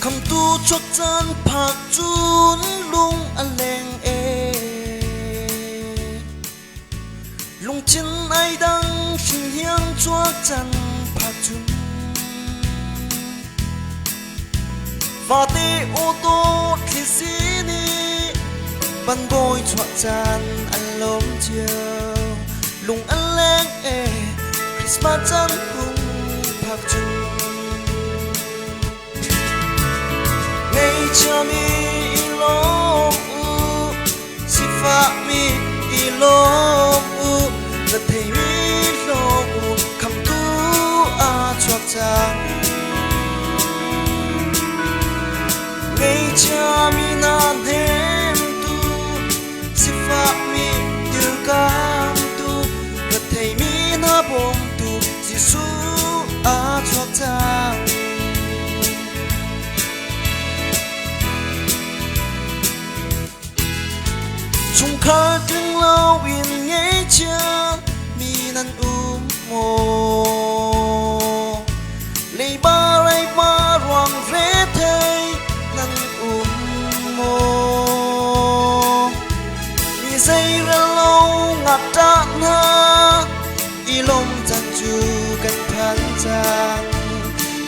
คำตูชกจันผักจุนลุงอเลงเอลุงชินไอดังชินเฮียงชวกจันผักจุนฟาตีโอโตที่สีนี้บันโบยชวกจันอันลมเจียวลุงอเลงเอคริสต์มาสจันหุงผักจุนจะมีลมสิฟ้ามีลมและเธอมีลมคำตูอาชอบจังไงจะมีนานเห็นตูสิฟ้ามีดื้อกำตูและเธอมีน้าบงตูสิสู้อาชอบจังchung khá cưng lâu in nghe chưa mi nan mô lấy ba roang rẽ thay nan mô mi dây ra lâu ngạc tràn ha y lông chăn chu cánh khăn chàng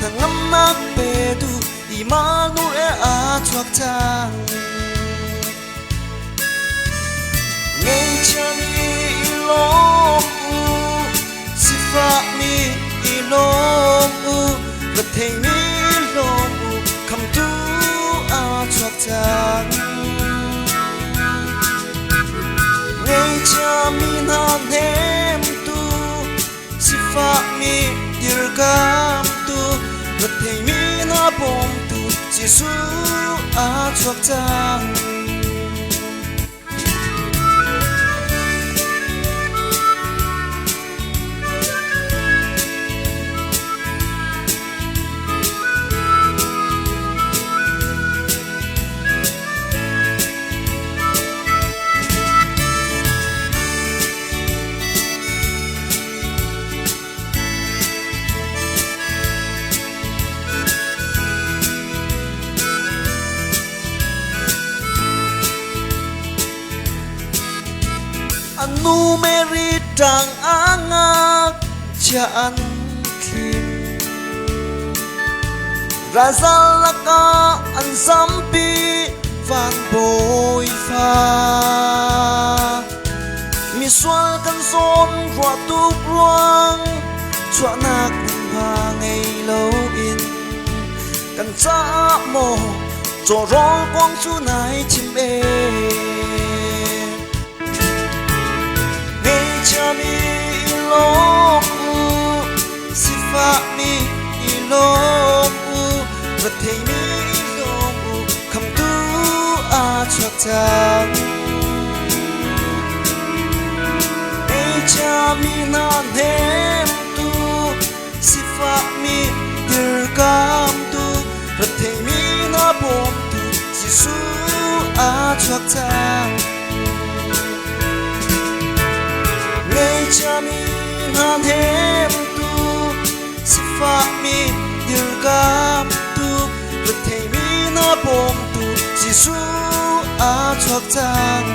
thằng ngắm nát bề tu y ma nu e a chuak chàng ngay cha mi lom si fa mi lom vật thầy mi lom cầm tu a chọc chang ngay cha mi nan hem tu si fa mi dir cam tu vật thầy mi na bom tu Giêsu a chọc chang anu meri tang angak chan kim razalaka an zampi van boy fa mi swal kan zon rua tu ruang chua nak ha ngei lo in kan cha mo cho ro quang chu nai chim e cha mi lom si fa mi lom vật thầy mi lom cầm tu a chọc chang cha mi nan hem tu si fa mi dir cam tu vật thầy mi na bom tu Giêsu a chọc chang cha mi nan hem tu si fa mi dir cam tu vật thầy mi na bom tu Giêsu a chọc chang